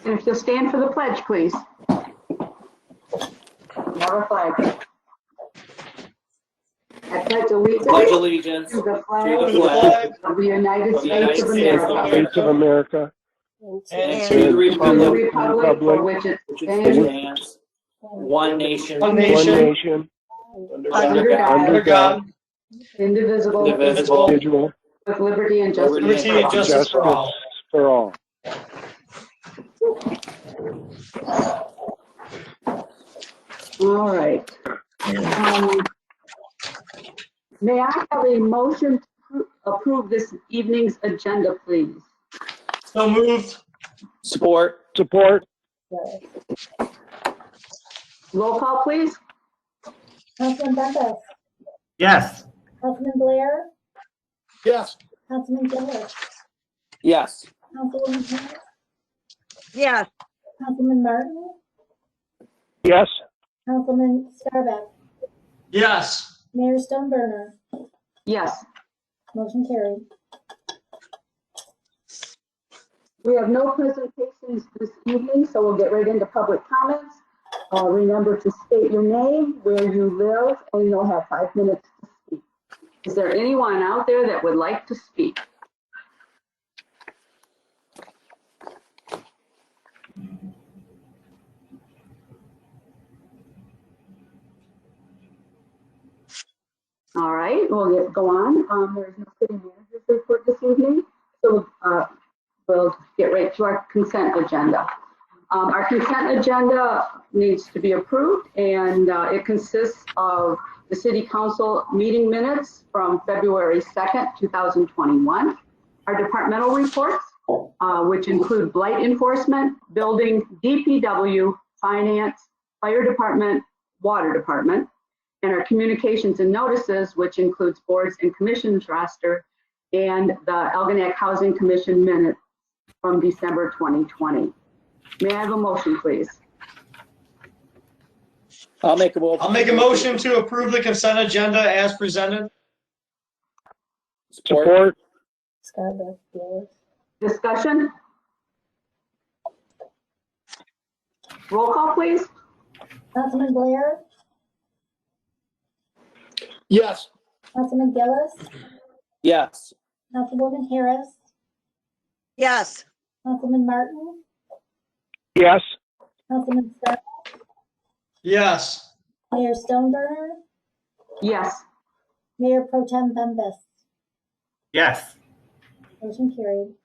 And if you'll stand for the pledge, please. Never flag. I pledge allegiance to the flag of the United States of America and to the republic for which it stands, one nation, under God, indivisible, indivisible, with liberty and justice for all. All right. May I have a motion to approve this evening's agenda, please? So moved. Support. Roll call, please. Councilman Bembas. Yes. Councilman Blair. Yes. Councilman Gillis. Yes. Councilwoman Harris. Yes. Councilman Martin. Yes. Councilman Scarbeck. Yes. Mayor Stoneburner. Yes. Motion carried. We have no presentations this evening, so we'll get right into public comments. Remember to state your name, where you live, and you'll have 5 minutes to speak. Is there anyone out there that would like to speak? All right, we'll go on. There's no city manager's report this evening, so we'll get right to our consent agenda. Our consent agenda needs to be approved, and it consists of the City Council meeting minutes from February 2nd, 2021, our departmental reports, which include blight enforcement, building, DPW, finance, fire department, water department, and our communications and notices, which includes boards and commissions roster, and the Algonac Housing Commission minutes from December 2020. May I have a motion, please? I'll make a motion. I'll make a motion to approve the consent agenda as presented. Support. Scarbeck, Gillis. Discussion? Roll call, please. Councilman Blair. Yes. Councilman Gillis. Yes. Councilwoman Harris. Yes. Councilman Martin. Yes. Councilman Scarbeck. Yes. Mayor Stoneburner. Yes. Mayor Pro Tem Bembas. Yes. Motion carried.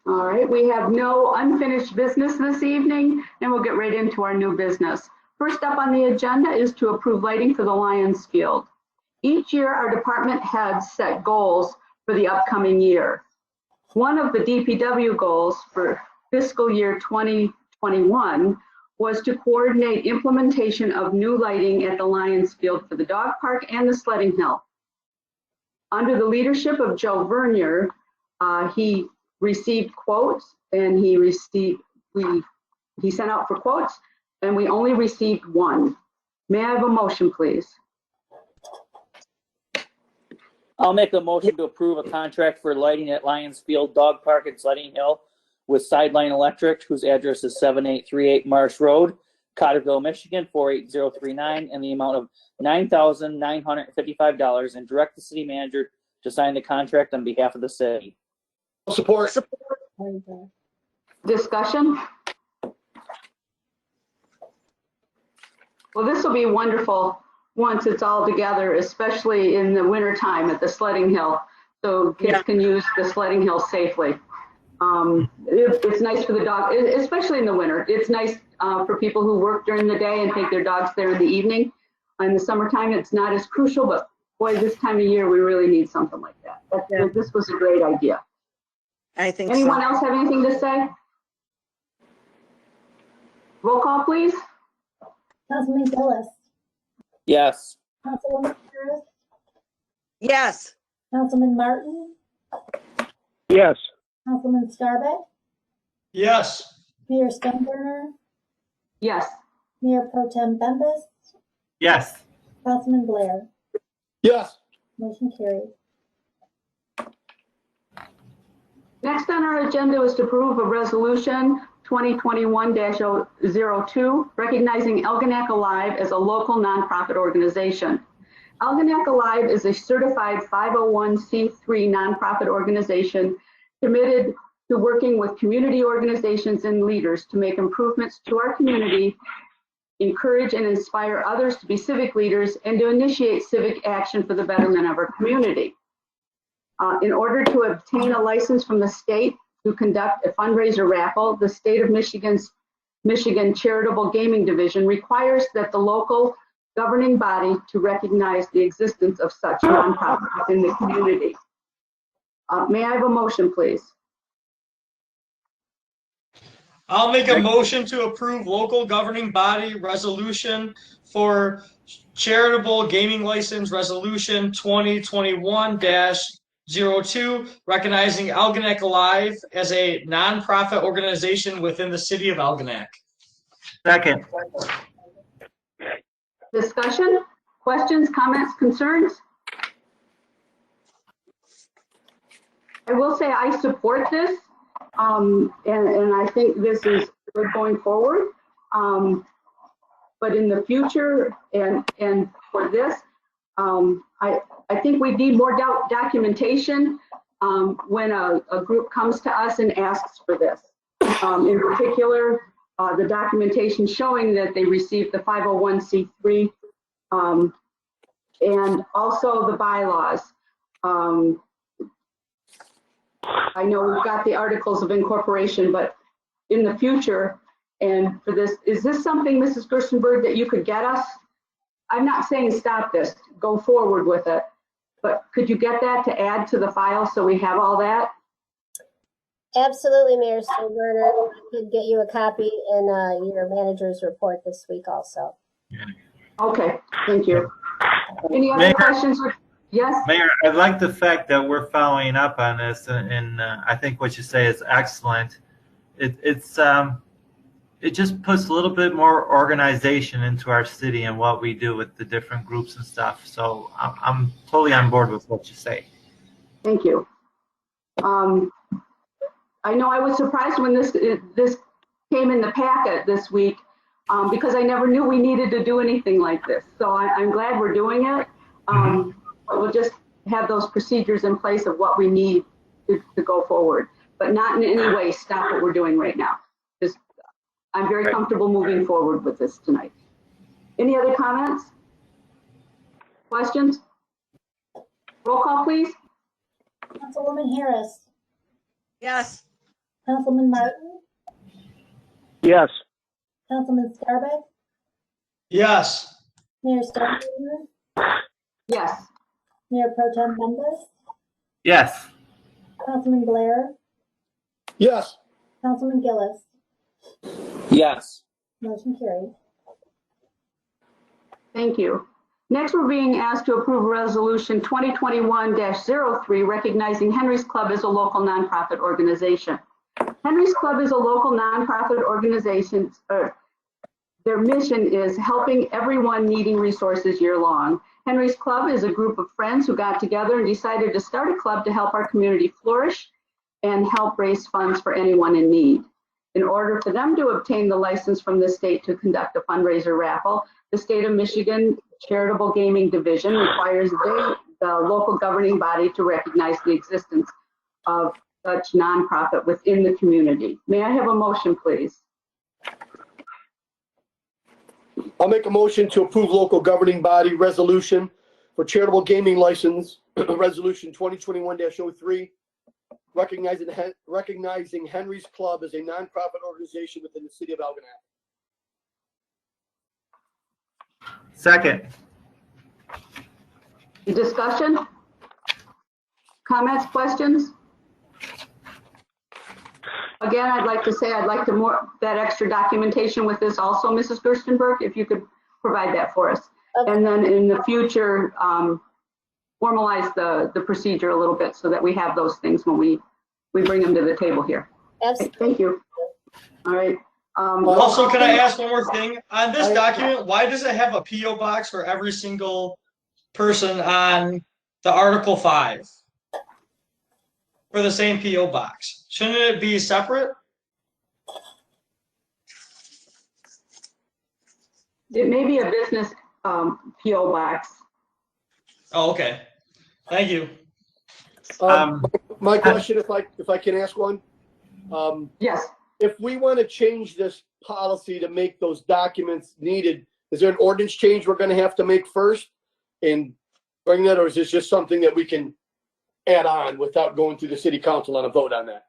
All right, we have no unfinished business this evening, and we'll get right into our new business. First up on the agenda is to approve lighting for the Lions Field. Each year, our department heads set goals for the upcoming year. One of the DPW goals for fiscal year 2021 was to coordinate implementation of new lighting at the Lions Field for the dog park and the sledding hill. Under the leadership of Joe Vernier, he received quotes, and he sent out for quotes, and we only received one. May I have a motion, please? I'll make a motion to approve a contract for lighting at Lions Field, Dog Park, and Sledding Hill with Sideline Electric, whose address is 7838 Marsh Road, Cotterville, Michigan, 48039, and the amount of $9,955, and direct the city manager to sign the contract on behalf of the city. Support. Discussion? Well, this will be wonderful once it's all together, especially in the winter time at the sledding hill, so kids can use the sledding hill safely. It's nice for the dog, especially in the winter. It's nice for people who work during the day and take their dogs there in the evening. In the summertime, it's not as crucial, but boy, this time of year, we really need something like that. This was a great idea. I think Anyone so. else have anything to say? Roll call, please. Councilman Gillis. Yes. Councilwoman Harris. Yes. Councilman Martin. Yes. Councilman Scarbeck. Yes. Mayor Stoneburner. Yes. Mayor Pro Tem Bembas. Yes. Councilman Blair. Yes. Motion carried. Next on our agenda is to approve a resolution 2021-02 recognizing Algonac Alive as a local nonprofit organization. Algonac Alive is a certified 501c3 nonprofit organization committed to working with community organizations and leaders to make improvements to our community, encourage and inspire others to be civic leaders, and to initiate civic action for the betterment of our community. In order to obtain a license from the state to conduct a fundraiser raffle, the state of Michigan Charitable Gaming Division requires that the local governing body to recognize the existence of such nonprofits within the community. May I have a motion, please? I'll make a motion to approve local governing body resolution for charitable gaming license resolution 2021-02, recognizing Algonac Alive as a nonprofit organization within the city of Algonac. Second. Discussion, questions, comments, concerns? I will say I support this, and I think this is good going forward. But in the future and for this, I think we need more documentation when a group comes to us and asks for this. In particular, the documentation showing that they received the 501c3 and also the bylaws. I know we've got the articles of incorporation, but in the future, and for this, is this something, Mrs. Gerstenberg, that you could get us? I'm not saying stop this, go forward with it, but could you get that to add to the file so we have all that? Absolutely, Mayor Steinbrenner. I could get you a copy in your manager's report this week also. Okay, thank you. Any other Mayor? questions? Yes? Mayor, I like the fact that we're following up on this, and I think what you say is excellent. It just puts a little bit more organization into our city and what we do with the different groups and stuff. So I'm totally on board with what you say. Thank you. I know I was surprised when this came in the packet this week because I never knew we needed to do anything like this. So I'm glad we're doing it. But we'll just have those procedures in place of what we need to go forward, but not in any way stop what we're doing right now. Just, I'm very comfortable moving forward with this tonight. Any other comments? Questions? Roll call, please. Councilwoman Harris, Yes. Councilman Martin, Yes. Councilman Scarbeck, Yes. Mayor Steinbrenner, Yes. Mayor Pro Tem Bembas, Yes. Councilman Blair, Yes. Councilman Gillis. Yes. Motion carried. Thank you. Next, we're being asked to approve Resolution 2021-03, recognizing Henry's Club as a local nonprofit organization. Henry's Club is a local nonprofit organization. Their mission is helping everyone needing resources year-long. Henry's Club is a group of friends who got together and decided to start a club to help our community flourish and help raise funds for anyone in need. In order for them to obtain the license from the state to conduct a fundraiser raffle, the state of Michigan Charitable Gaming Division requires the local governing body to recognize the existence of such nonprofit within the community. May I have a motion, please? I'll make a motion to approve local governing body resolution for charitable gaming license, resolution 2021-03, recognizing Henry's Club as a nonprofit organization within the city of Algonac. Second. Discussion? Comments, questions? Again, I'd like to say I'd like to that extra documentation with this also, Mrs. Gerstenberg, if you could provide that for us. Okay. And then in the future, formalize the procedure a little bit so that we have those things when we bring them to the table here. Absolutely. Thank you. All right. Also, can I ask one more thing? On this document, why does it have a PO box for every single person on the Article 5? for the same PO box. Shouldn't it be separate? It may be a business PO box. Oh, okay. Thank you. My question, if I can ask one, Yes. if we want to change this policy to make those documents needed, is there an ordinance change we're going to have to make first and bring that, or is this just something that we can add on without going through the city council on a vote on that?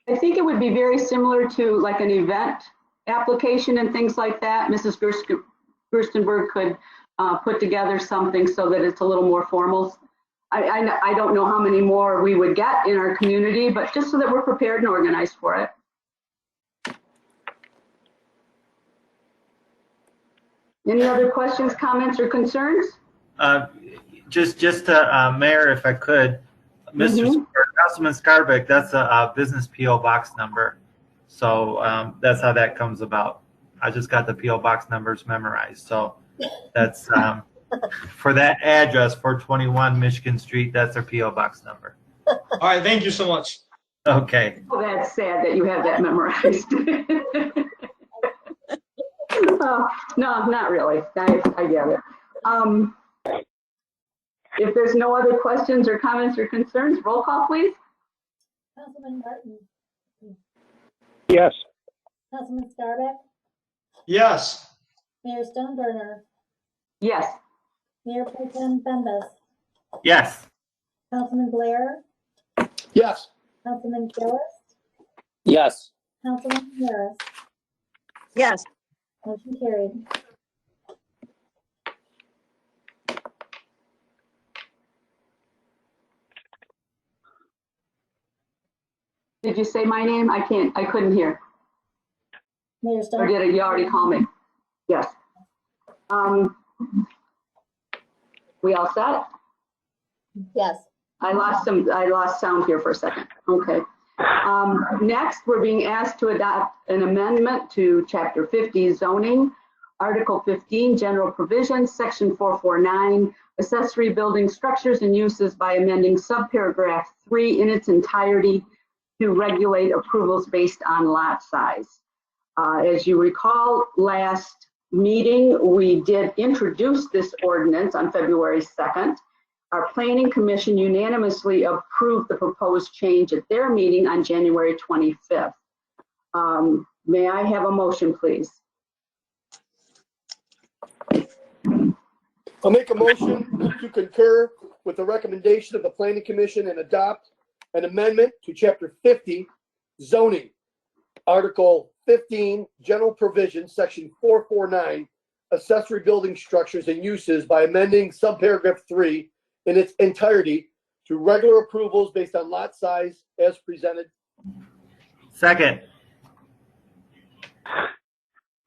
I think it would be very similar to like an event application and things like that. Mrs. Gerstenberg could put together something so that it's a little more formal. I don't know how many more we would get in our community, but just so that we're prepared and organized for it. Any other questions, comments, or concerns? Just Mayor, if I could, Councilman Scarbic, that's a business PO box number. So that's how that comes about. I just got the PO box numbers memorized. So that's for that address, 421 Michigan Street, that's their PO box number. All right. Thank you so much. Okay. Oh, that's sad that you have that memorized. No, not really. I get it. If there's no other questions or comments or concerns, roll call, please. Councilman Martin, Yes. Councilman Scarbic, Yes. Mayor Stoneburner, Yes. Mayor Pro Tem Bembas, Yes. Councilman Blair, Yes. Councilman Gillis, Yes. Councilman Harris. Yes. Motion carried. Did you say my name? I couldn't hear. Mayor Or Stone, did you already call me? Yes. We all set? Yes. I lost sound here for a second. Okay. Next, we're being asked to adopt an amendment to Chapter 50 zoning, Article 15, general provisions, Section 449, accessory building structures and uses by amending subparagraph 3 in its entirety to regulate approvals based on lot size. As you recall, last meeting, we did introduce this ordinance on February 2nd. Our Planning Commission unanimously approved the proposed change at their meeting on January 25th. May I have a motion, please? I'll make a motion to concur with the recommendation of the Planning Commission and adopt an amendment to Chapter 50 zoning, Article 15, general provisions, Section 449, accessory building structures and uses by amending subparagraph 3 in its entirety to regular approvals based on lot size as presented. Second.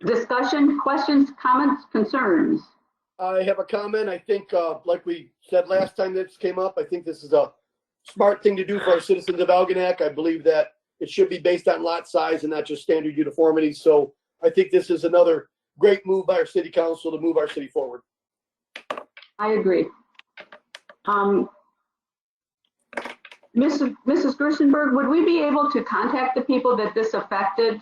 Discussion, questions, comments, concerns? I have a comment. I think, like we said last time this came up, I think this is a smart thing to do for our citizens of Algonac. I believe that it should be based on lot size and not just standard uniformity. So I think this is another great move by our city council to move our city forward. I agree. Mrs. Gerstenberg, would we be able to contact the people that this affected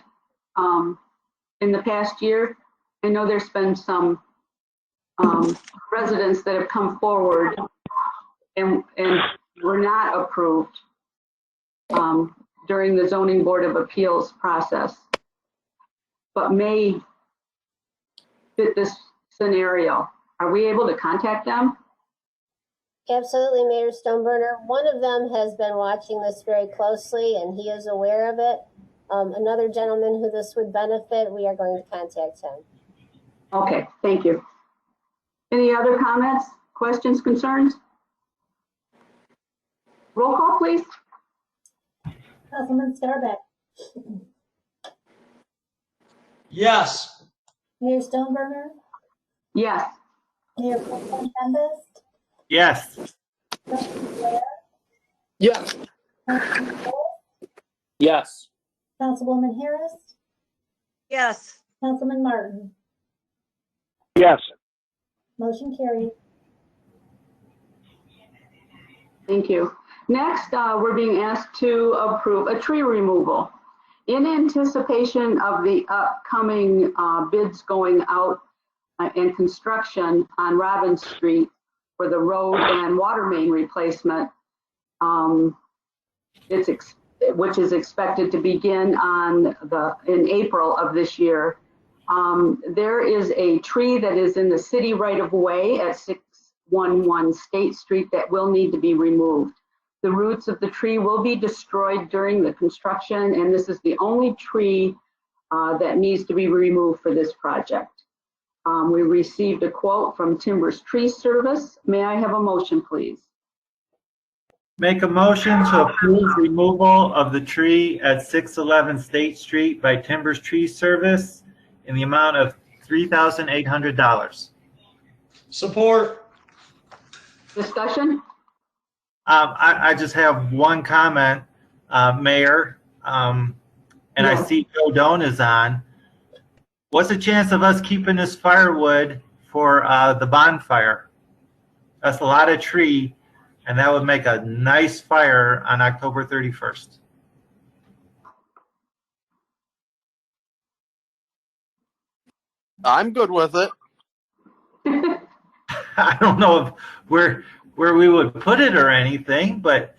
in the past year? I know there's been some residents that have come forward and were not approved during the Zoning Board of Appeals process, but may fit this scenario. Are we able to contact them? Absolutely, Mayor Stoneburner. One of them has been watching this very closely and he is aware of it. Another gentleman who this would benefit, we are going to contact him. Okay, thank you. Any other comments, questions, concerns? Roll call, please. Councilman Scarbic, Yes. Mayor Stoneburner, Yes. Mayor Pro Tem Bembas, Yes. Councilman Blair, Yes. Councilman Gillis, Yes. Councilwoman Harris, Yes. Councilman Martin. Yes. Motion carried. Thank you. Next, we're being asked to approve a tree removal. In anticipation of the upcoming bids going out and construction on Robbins Street for the road and water main replacement, which is expected to begin in April of this year. There is a tree that is in the city right of way at 611 State Street that will need to be removed. The roots of the tree will be destroyed during the construction, and this is the only tree that needs to be removed for this project. We received a quote from Timbers Tree Service. May I have a motion, please? Make a motion to approve removal of the tree at 611 State Street by Timbers Tree Service in the amount of $3,800. Support. Discussion? I just have one comment, Mayor, and I Yeah. see Joe Doan is on. What's the chance of us keeping this firewood for the bonfire? That's a lot of tree, and that would make a nice fire on October 31st. I'm good with it. I don't know if where we would put it or anything, but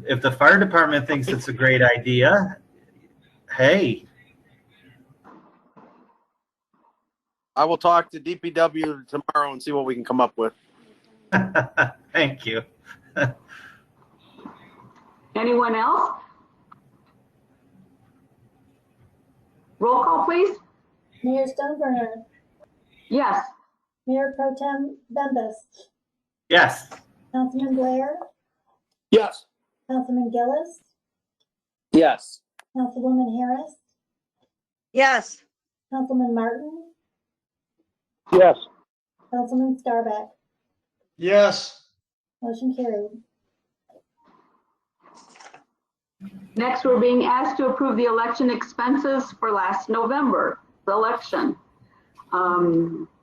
if the fire department thinks it's a great idea, hey. I will talk to DPW tomorrow and see what we can come up with. Thank you. Anyone else? Roll call, please. Mayor Stoneburner, Yes. Mayor Pro Tem Bembas, Yes. Councilman Blair, Yes. Councilman Gillis, Yes. Councilwoman Harris, yes, Councilman Martin, Yes. Councilman Scarback. Yes. Motion carried. Next, we're being asked to approve the election expenses for last November, the election.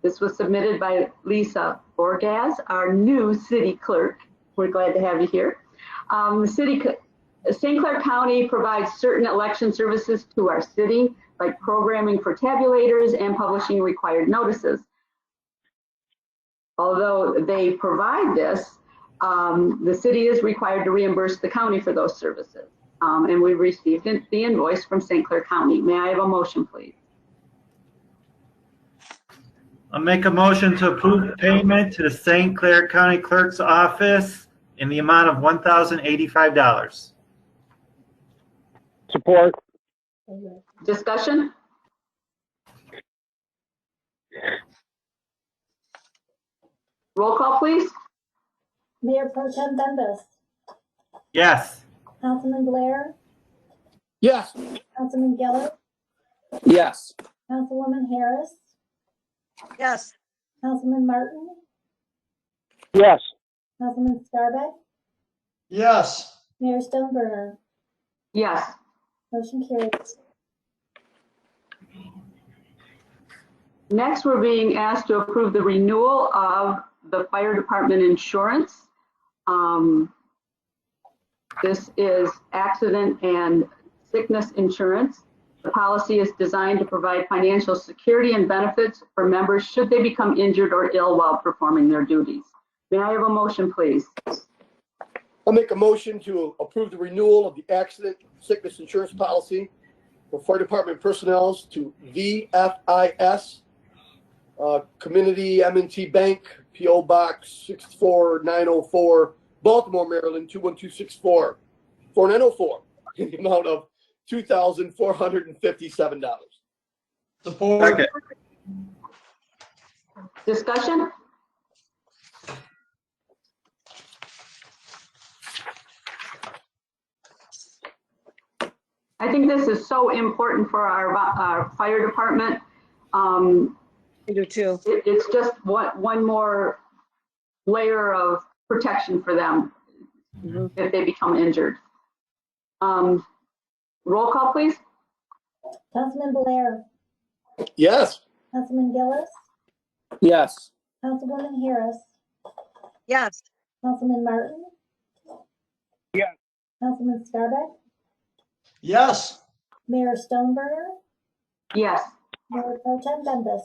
This was submitted by Lisa Borgaz, our new city clerk. We're glad to have you here. St. Clair County provides certain election services to our city, like programming for tabulators and publishing required notices. Although they provide this, the city is required to reimburse the county for those services. And we received the invoice from St. Clair County. May I have a motion, please? I'll make a motion to approve the payment to the St. Clair County Clerk's Office in the amount of $1,085. Support. Discussion? Roll call, please. Mayor Pro Tem Bembas, Yes. Councilman Blair, Yes. Councilman Gillis, Yes. Councilwoman Harris, yes, Councilman Martin, Yes. Councilman Scarback, Yes. Mayor Stoneburner. Yes. Motion carried. Next, we're being asked to approve the renewal of the fire department insurance. This is accident and sickness insurance. The policy is designed to provide financial security and benefits for members should they become injured or ill while performing their duties. May I have a motion, please? I'll make a motion to approve the renewal of the accident sickness insurance policy for fire department personnel to VFIS, Community M&T Bank, P.O. Box 64904, Baltimore, Maryland 21264, 4904, in the amount of $2,457. Support. Second. Discussion? I think this is so important for our fire department. I do too. It's just one more layer of protection for them if they become injured. Roll call, please. Councilman Blair, Yes. Councilman Gillis, Yes. Councilwoman Harris, Yes, Councilman Martin, Councilman Scarbeck, Yes. Mayor Stoneburner, Yes. Mayor Pro Tem Bembas.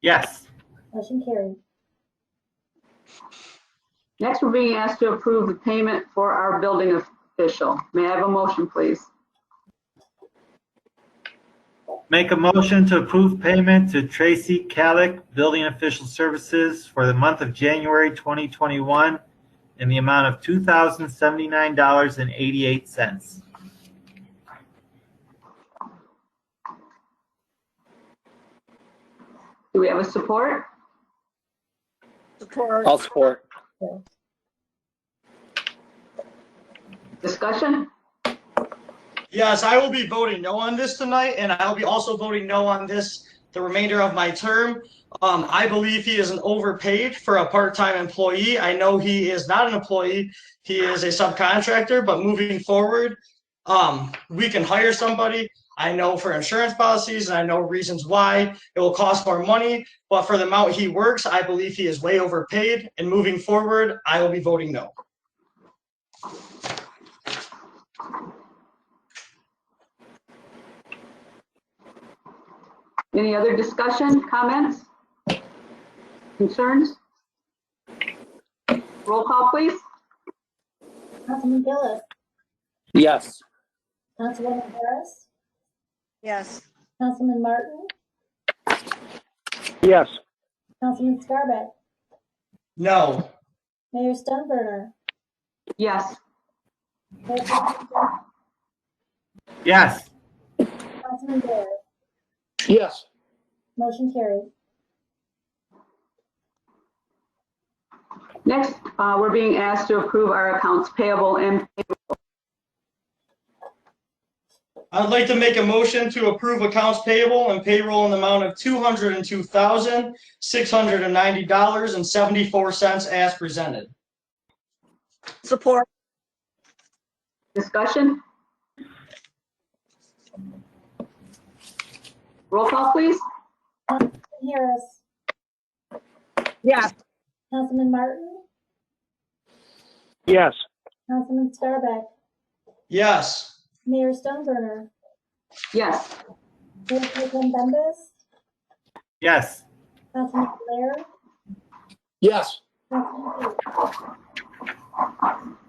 Yes. Motion carried. Next, we're being asked to approve the payment for our building official. May I have a motion, please? Make a motion to approve payment to Tracy Calick, Building Official Services for the month of January 2021 in the amount of $2,079.88. Do we have a support? Support. I'll support. Discussion? Yes, I will be voting no on this tonight, and I'll be also voting no on this the remainder of my term. I believe he is an overpaid for a part-time employee. I know he is not an employee. He is a subcontractor, but moving forward, we can hire somebody. I know for insurance policies, and I know reasons why it will cost more money, but for the amount he works, I believe he is way overpaid, and moving forward, I will be voting no. Any other discussion, comments, concerns? Roll call, please. Councilman Gillis, Yes. Councilwoman Harris, Yes. Councilman Martin, Yes. Councilman Scarbeck, No. Mayor Stoneburner, Yes. Mayor Pro Tem Bembas, Yes. Councilman Blair. Yes. Motion carried. Next, we're being asked to approve our accounts payable and I'd like to make a motion to approve accounts payable and payroll in the amount of $202,690.74 as presented. Support. discussion. Roll call, please. Councilman Harris, Yes. Councilman Martin, Yes. Councilman Scarbeck, Yes. Mayor Stoneburner, Yes. Mayor Pro Tem Bembas, Yes. Councilman Blair, Yes. Councilman Hughes.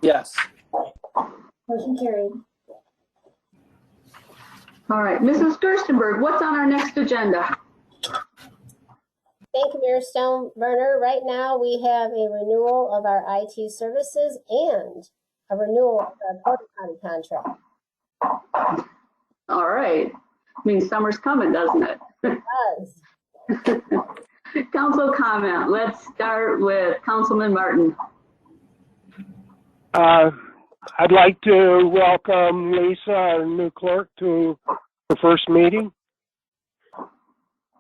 Yes. Motion carried. All right, Mrs. Gerstenberg, what's on our next agenda? Thank you, Mayor Stoneburner. Right now, we have a renewal of our IT services and a renewal of our porta potty contract. All right. Means summer's coming, doesn't it? Does. Council comment. Let's start with Councilman Martin. I'd like to welcome Lisa, our new clerk, to her first meeting.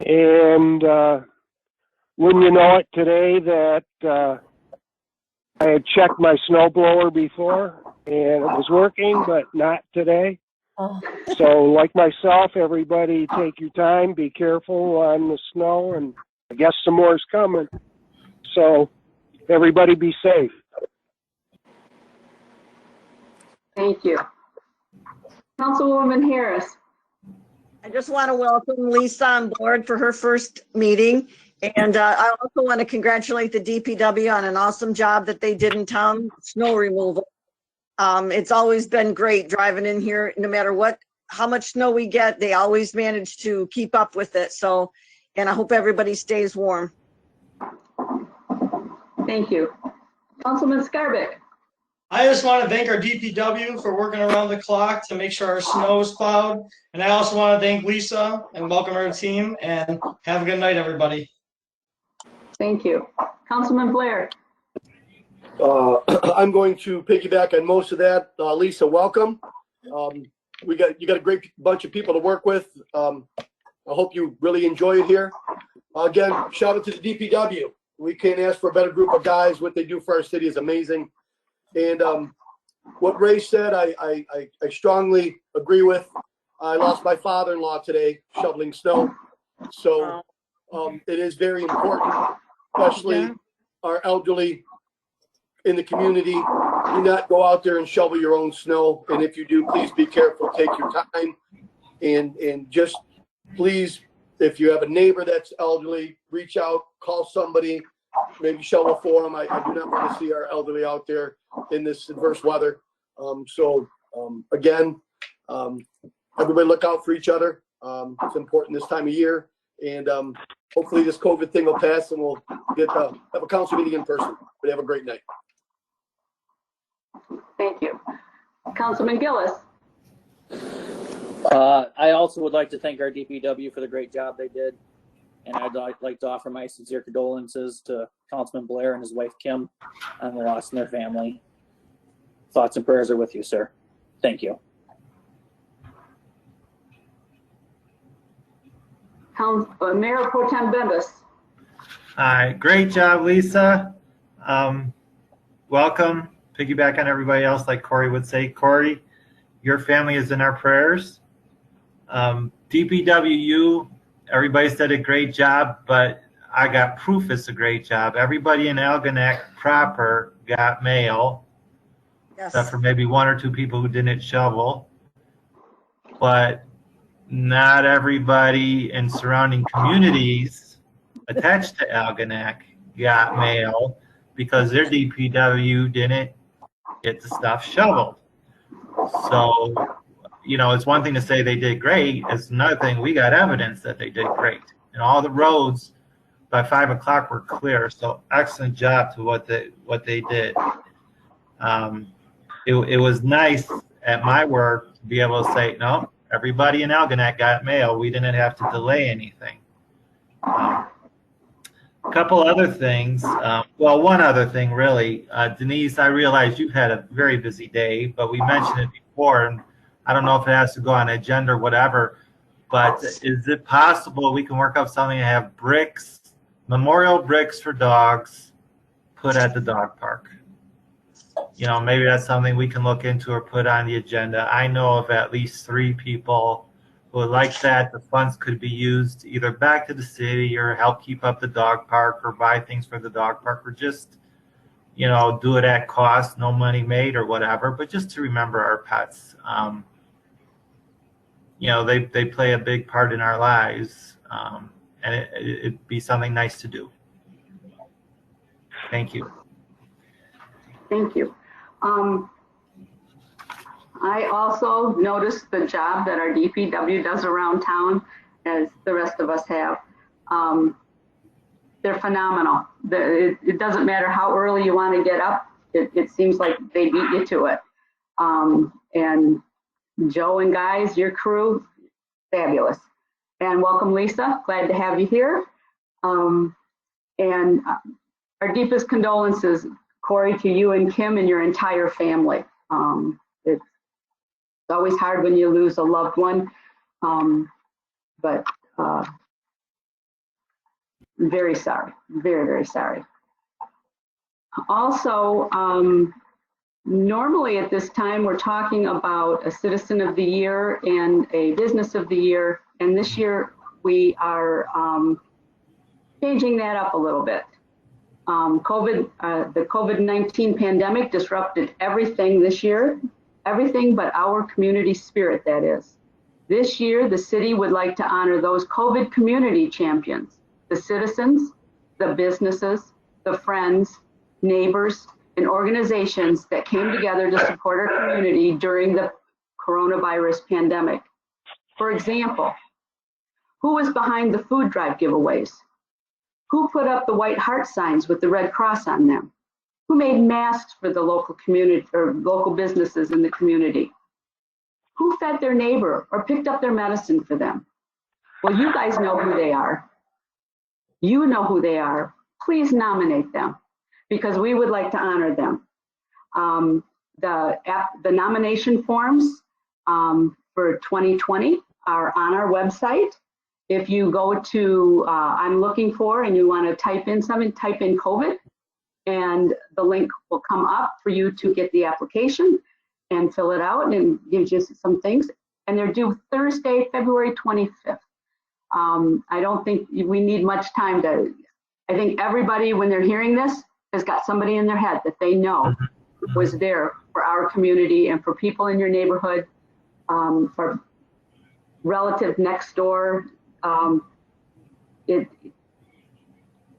And wouldn't you know it today that I had checked my snow blower before and it was working, but not today. Oh, So like myself, everybody take your time, be careful on the snow, and I guess some more is coming. So everybody be safe. Thank you. Councilwoman Harris. I just want to welcome Lisa on board for her first meeting. And I also want to congratulate the DPW on an awesome job that they did in town, snow removal. It's always been great driving in here, no matter how much snow we get, they always manage to keep up with it. So, and I hope everybody stays warm. Thank you. Councilman Scarbeck. I just want to thank our DPW for working around the clock to make sure our snow is plowed. And I also want to thank Lisa and welcome her team, and have a good night, everybody. Thank you. Councilman Blair. I'm going to piggyback on most of that. Lisa, welcome. You got a great bunch of people to work with. I hope you really enjoy it here. Again, shout out to the DPW. We can't ask for a better group of guys. What they do for our city is amazing. And what Ray said, I strongly agree with. I lost my father-in-law today shoveling snow. So it is very important, especially our elderly in the community, do not go out there and shovel your own snow. And if you do, please be careful, take your time. And just please, if you have a neighbor that's elderly, reach out, call somebody, maybe shovel for them. I do not want to see our elderly out there in this adverse weather. Again, everybody look out for each other. It's important this time of year. And hopefully this COVID thing will pass and we'll get to have a council meeting in person. But have a great night. Thank you. Councilman Gillis. I also would like to thank our DPW for the great job they did. And I'd like to offer my sincere condolences to Councilman Blair and his wife, Kim, on the loss in their family. Thoughts and prayers are with you, sir. Thank you. Mayor Pro Tem Bembas. Hi, great job, Lisa. Welcome. Piggyback on everybody else, like Corey would say. Corey, your family is in our prayers. DPWU, everybody said a great job, but I got proof it's a great job. Everybody in Algonac proper got mail, except for maybe one or two people who didn't shovel. But not everybody in surrounding communities attached to Algonac got mail because their DPW didn't get the stuff shoveled. So, you know, it's one thing to say they did great. It's another thing, we got evidence that they did great. And all the roads by 5 o'clock were clear. So excellent job to what they did. It was nice at my work to be able to say, no, everybody in Algonac got mail. We didn't have to delay anything. A couple other things. Well, one other thing, really. Denise, I realize you had a very busy day, but we mentioned it before, and I don't know if it has to go on agenda or whatever, but is it possible we can work up something to have bricks, memorial bricks for dogs put at the dog park? You know, maybe that's something we can look into or put on the agenda. I know of at least 3 people who would like that. The funds could be used either back to the city or help keep up the dog park or buy things for the dog park or just, you know, do it at cost, no money made or whatever, but just to remember our pets. You know, they play a big part in our lives, and it'd be something nice to do. Thank you. Thank you. I also noticed the job that our DPW does around town, as the rest of us have. They're phenomenal. It doesn't matter how early you want to get up. It seems like they beat you to it. And Joe and guys, your crew, fabulous. And welcome, Lisa. Glad to have you here. And our deepest condolences, Corey, to you and Kim and your entire family. It's always hard when you lose a loved one, but very sorry, very, very sorry. Also, normally at this time, we're talking about a Citizen of the Year and a Business of the Year, and this year we are changing that up a little bit. The COVID-19 pandemic disrupted everything this year, everything but our community spirit, that is. This year, the city would like to honor those COVID community champions, the citizens, the businesses, the friends, neighbors, and organizations that came together to support our community during the coronavirus pandemic. For example, who was behind the food drive giveaways? Who put up the white heart signs with the Red Cross on them? Who made masks for the local community or local businesses in the community? Who fed their neighbor or picked up their medicine for them? Well, you guys know who they are. You know who they are. Please nominate them because we would like to honor them. The nomination forms for 2020 are on our website. If you go to I'm looking for and you want to type in something, type in COVID and the link will come up for you to get the application and fill it out and gives you some things. And they're due Thursday, February 25th. I don't think we need much time to, I think everybody when they're hearing this has got somebody in their head that they know was there for our community and for people in your neighborhood, for relative next door.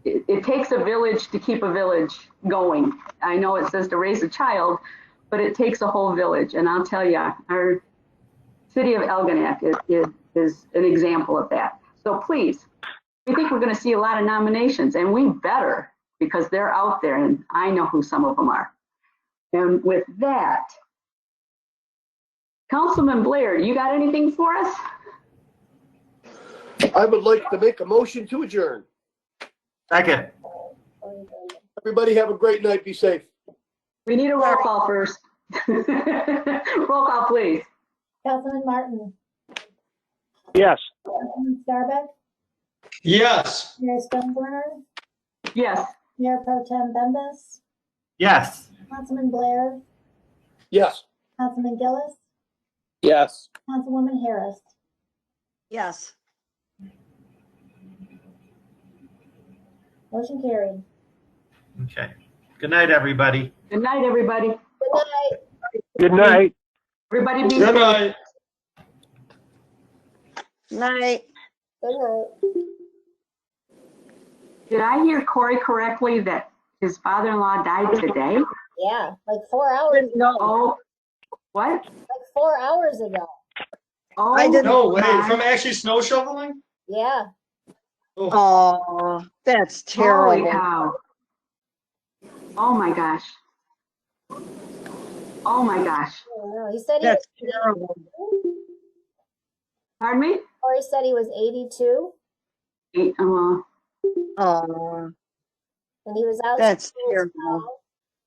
It takes a village to keep a village going. I know it says to raise a child, but it takes a whole village. And I'll tell you, our city of Algonac is an example of that. So please, we think we're going to see a lot of nominations, and we better, because they're out there, and I know who some of them are. And with that, Councilman Blair, you got anything for us? I would like to make a motion to adjourn. Second. Everybody have a great night. Be safe. We need a roll call first. Roll call, please. Councilman Martin, Yes. Councilman Scarbeck, Yes. Mayor Stoneburner, Yes. Mayor Pro Tem Bembas, Yes. Councilman Blair, Yes. Councilman Gillis, Yes. Councilwoman Harris. Yes. Motion carried. Okay. Good night, everybody. Good night, everybody. Good night. Good night. Everybody be Good safe. night. Night. Good night. Did I hear Corey correctly that his father-in-law died today? Yeah, like 4 hours. No, Oh, what? Like 4 hours ago. Oh, I didn't- No way. my- From actually snow shoveling? Yeah. oh, that's Holy terrible. cow. Oh my gosh. Oh my gosh. I don't know. He said That's terrible. Pardon me? Corey said he was 82 Oh, and he was out. that's in the snow, terrible.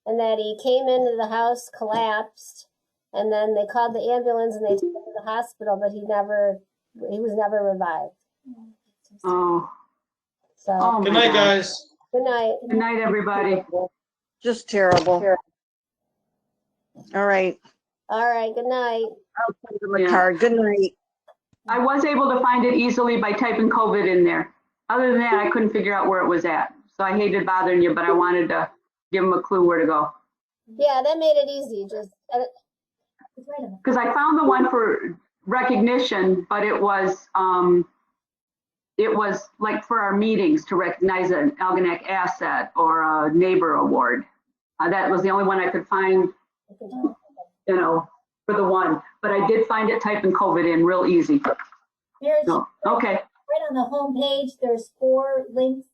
and that he came into the house, collapsed, and then they called the ambulance and they took him to the hospital, but he was never revived. Oh, So oh Good my night, gosh. guys. good night. Good night, everybody. Just terrible. All right. All right. Good night. I'll send them a Yeah. card. Good night. I was able to find it easily by typing COVID in there. Other than that, I couldn't figure out where it was at. So I hated bothering you, but I wanted to give them a clue where to go. Yeah, that made it easy. Just It's right on the Because I found the one for recognition, but it was like for our meetings to recognize an Algonac asset or a neighbor award. That was the only one I could find, for the one. But I did find it typing COVID in real easy. There's, So, okay. right on the home page, there's 4 links,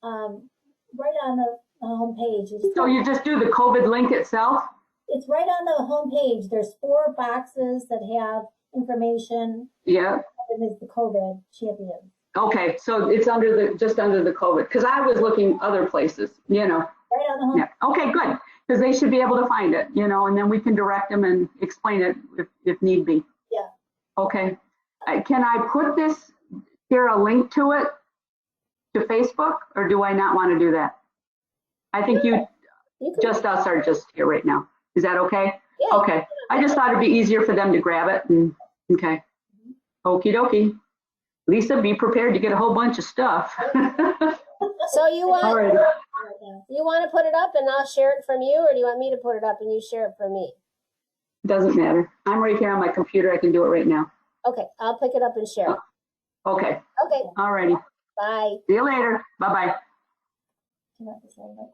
right on the home page. So you just do the COVID link itself? It's right on the home page. There's 4 boxes that have information, Yeah. and it's the COVID champion. Okay, so it's just under the COVID, because I was looking other places, Right on the home. Yeah, okay, good, because they should be able to find it, and then we can direct them and explain it if need be. Yeah. Okay, can I put here a link to it to Facebook, or do I not want to do that? I think You can, just us are just here right now. Is that okay? yeah. Okay, I just thought it'd be easier for them to grab it, and, okay. Okie dokie. Lisa, be prepared to get a whole bunch of stuff. So you All want right. you want to put it up and I'll share it from you, or do you want me to put it up and you share it from me? Doesn't matter. I'm right here on my computer. I can do it right now. Okay, I'll pick it up and share it. Okay. Okay, All righty. bye. See you later. Bye-bye. Come on, this one, right?